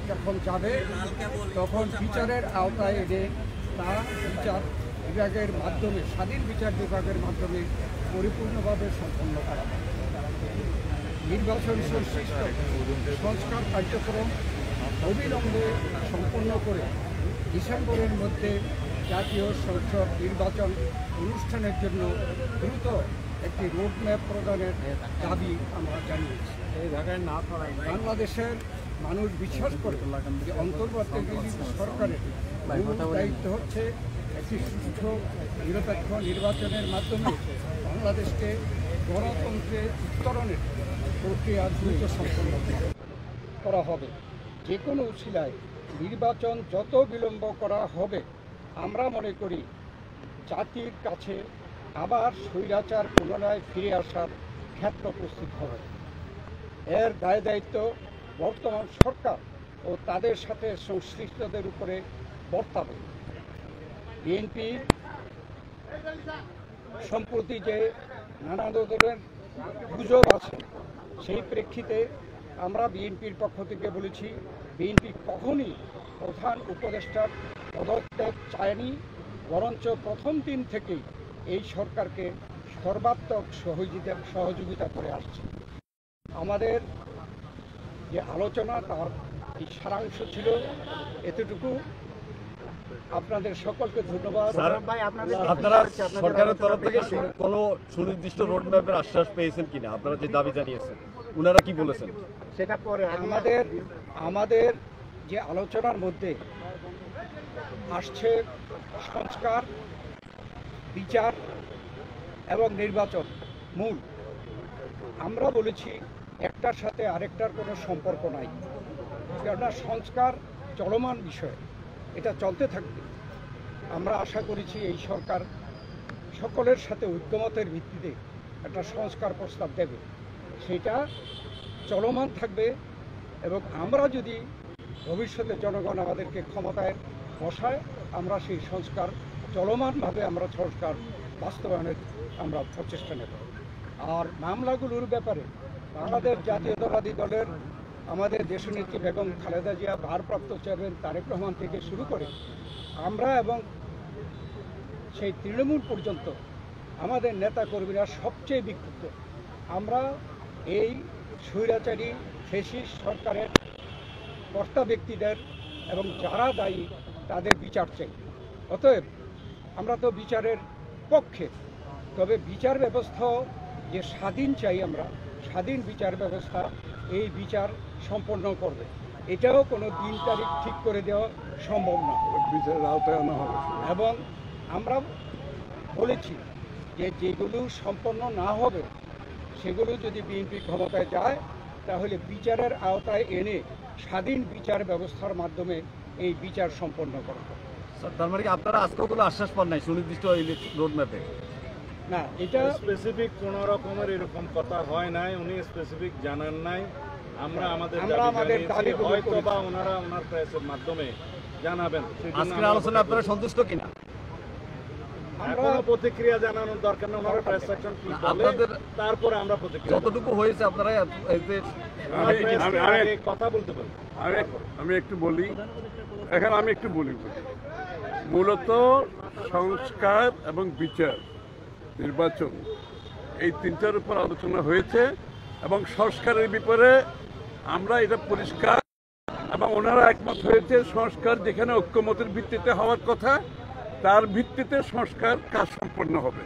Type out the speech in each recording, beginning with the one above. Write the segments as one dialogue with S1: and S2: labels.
S1: যখন যাবে তখন বিচারের আওতায় এনে তা বিচার বিভাগের মাধ্যমে, স্বাধীন বিচার বিভাগের মাধ্যমে পরিপূর্ণভাবে সম্পন্ন করা হবে। নির্বাচন সংশ্লিষ্ট সংস্কার কার্যক্রম অবিলম্বে সম্পন্ন করে ডিসেম্বরের মধ্যে জাতীয় সংসদ নির্বাচন অনুষ্ঠানের জন্য দ্রুত একটি রোডম্যাপ প্রদানের দাবি আমরা জানিয়েছি। বাংলাদেশের মানুষ বিশ্বাস করে যে অন্তর্বর্তীকালীন সরকারের মূল দায়িত্ব হচ্ছে একটি সুষ্ঠু নিরপেক্ষ নির্বাচনের মাধ্যমে বাংলাদেশকে গণতন্ত্রে উত্তরণের প্রক্রিয়া দ্রুত সম্পন্ন করা হবে। যে কোনো উছিলায় নির্বাচন যত বিলম্ব করা হবে, আমরা মনে করি জাতির কাছে আবার স্বৈরাচার পুনরায় ফিরে আসার ক্ষেত্র প্রস্তুত হবে। এর দায় দায়িত্ব বর্তমান সরকার ও তাদের সাথে সংশ্লিষ্টদের উপরে বর্তাবে। বিএনপি সম্প্রতি যে নানা ধরনের গুজব আছে, সেই প্রেক্ষিতে আমরা বিএনপির পক্ষ থেকে বলেছি, বিএনপি কখনই প্রধান উপদেষ্টার পদত্যাগ চায়নি, বরঞ্চ প্রথম দিন থেকেই এই সরকারকে সর্বাত্মক সহযোগিতা করে আসছে। আমাদের যে আলোচনা তার এই সারাংশ ছিল এতটুকু। আপনাদের সকলকে ধন্যবাদ।
S2: আপনারা সরকারের তরফ থেকে কোনো সুনির্দিষ্ট রোডম্যাপের আশ্বাস পেয়েছেন কিনা? আপনারা যে দাবি জানিয়েছেন, ওনারা কি বলেছেন?
S1: সেটা পরে আমাদের যে আলোচনার মধ্যে আসছে সংস্কার, বিচার এবং নির্বাচন মূল। আমরা বলেছি একটার সাথে আরেকটার কোনো সম্পর্ক নাই, কেননা সংস্কার চলমান বিষয়, এটা চলতে থাকবে। আমরা আশা করেছি এই সরকার সকলের সাথে ঐক্যমতের ভিত্তিতে একটা সংস্কার প্রস্তাব দেবে, সেটা চলমান থাকবে। এবং আমরা যদি ভবিষ্যতে জনগণ আমাদেরকে ক্ষমতায় বসায়, আমরা সেই সংস্কার চলমানভাবে আমরা সংস্কার বাস্তবায়নের আমরা প্রচেষ্টা নেব। আর মামলাগুলোর ব্যাপারে বাংলাদেশ জাতীয়তাবাদী দলের আমাদের দেশনেত্রী বেগম খালেদা জিয়া, ভারপ্রাপ্ত চেয়ারম্যান তারেক রহমান থেকে শুরু করে আমরা এবং সেই তৃণমূল পর্যন্ত আমাদের নেতাকর্মীরা সবচেয়ে বিক্ষুব্ধ। আমরা এই স্বৈরাচারী ফ্যাসিস্ট সরকারের কর্তা ব্যক্তিদের এবং যারা দায়ী তাদের বিচার চাই। অতএব আমরা তো বিচারের পক্ষে, তবে বিচার ব্যবস্থাও যে স্বাধীন চাই, আমরা স্বাধীন বিচার ব্যবস্থা এই বিচার সম্পন্ন করবে। এটাও কোনো দিন তারিখ ঠিক করে দেওয়া সম্ভব না, বিচারের আওতায় আনা হবে। এবং আমরা বলেছি যে যেগুলো সম্পন্ন না হবে সেগুলো যদি বিএনপি ক্ষমতায় যায়, তাহলে বিচারের আওতায় এনে স্বাধীন বিচার ব্যবস্থার মাধ্যমে এই বিচার সম্পন্ন করা হবে।
S2: তার মানে আপনারা আজকেও কোনো আশ্বাস পান নাই সুনির্দিষ্ট রোডম্যাপে?
S1: না, এটা
S3: স্পেসিফিক কোনো রকমের এরকম কথা হয় নাই, উনি স্পেসিফিক জানান নাই। আমরা আমাদের দাবি হয়তো বা ওনারা ওনার প্রেসের মাধ্যমে জানাবেন।
S2: আজকের আলোচনা আপনারা সন্তুষ্ট কিনা?
S3: এখনো প্রতিক্রিয়া জানানোর দরকার নেই, ওনারা প্রেস সেকশন কি বলে তারপরে আমরা প্রতিক্রিয়া
S2: যতটুকু হয়েছে আপনারা
S3: কথা বলতে পারি।
S4: আমি একটু বলি, এখানে আমি একটু বলি, মূলত সংস্কার এবং বিচার, নির্বাচন, এই তিনটার উপর আলোচনা হয়েছে এবং সংস্কারের ব্যাপারে আমরা এটা পরিষ্কার এবং ওনারা একমত হয়েছে। সংস্কার যেখানে ঐক্যমতের ভিত্তিতে হওয়ার কথা, তার ভিত্তিতে সংস্কার কাজ সম্পন্ন হবে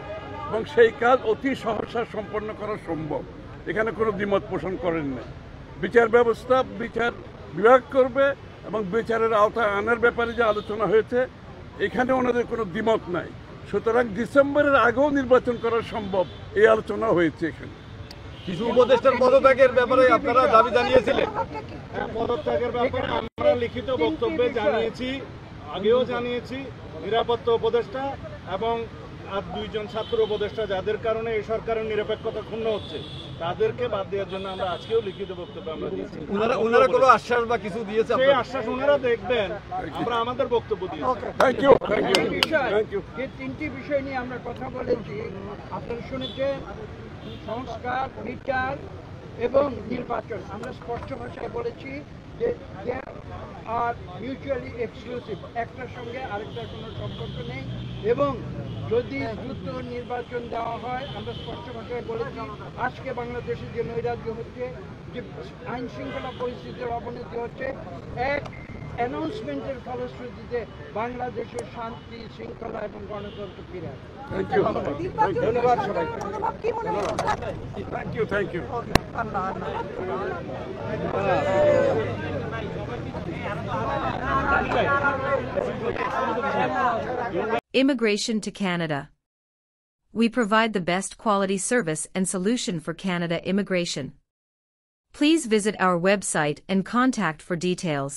S4: এবং সেই কাজ অতি সহসা সম্পন্ন করা সম্ভব। এখানে কোনো দ্বিমত পোষণ করেন না। বিচার ব্যবস্থা বিচার বিভাগ করবে এবং বিচারের আওতায় আনার ব্যাপারে যে আলোচনা হয়েছে, এখানে ওনাদের কোনো দ্বিমত নাই। সুতরাং ডিসেম্বরের আগেও নির্বাচন করা সম্ভব, এই আলোচনা হয়েছে। এখানে
S2: কিছু উপদেষ্টার পদত্যাগের ব্যাপারে আপনারা দাবি জানিয়েছিলেন।
S3: পদত্যাগের ব্যাপারে আমরা লিখিত বক্তব্যে জানিয়েছি, আগেও জানিয়েছি। নিরাপত্তা উপদেষ্টা এবং আর দুইজন ছাত্র উপদেষ্টা, যাদের কারণে এই সরকারের নিরপেক্ষতা ক্ষুণ্ণ হচ্ছে, তাদেরকে বাদ দেওয়ার জন্য আমরা আজকেও লিখিত বক্তব্য আমরা দিয়েছি।
S2: ওনারা কোনো আশ্বাস বা কিছু দিয়েছে?
S3: সেই আশ্বাস ওনারা দেখবেন, আমরা আমাদের বক্তব্য দিয়েছি।
S1: যে তিনটি বিষয় নিয়ে আমরা কথা বলেছি, আপনারা শুনেছেন, সংস্কার, বিচার এবং নির্বাচন। আমরা স্পষ্ট ভাষায় বলেছি যে আর মিউচুয়ালি এক্সক্লুসিভ, একটার সঙ্গে আরেকটার কোনো সম্পর্ক নেই। এবং যদি দ্রুত নির্বাচন দেওয়া হয়, আমরা স্পষ্ট ভাষায় বলেছি, আজকে বাংলাদেশে যে নৈরাজ্য হচ্ছে, যে আইন শৃঙ্খলা পরিস্থিতির অবনতি হচ্ছে, এক অ্যানাউন্সমেন্টের ফলশ্রুতিতে বাংলাদেশের শান্তি শৃঙ্খলা এবং গণতন্ত্র ফিরে আসে। ধন্যবাদ সবাইকে।
S4: Thank you
S5: Immigration to Canada. We provide the best quality service and solution for Canada immigration. Please visit our website and contact for details.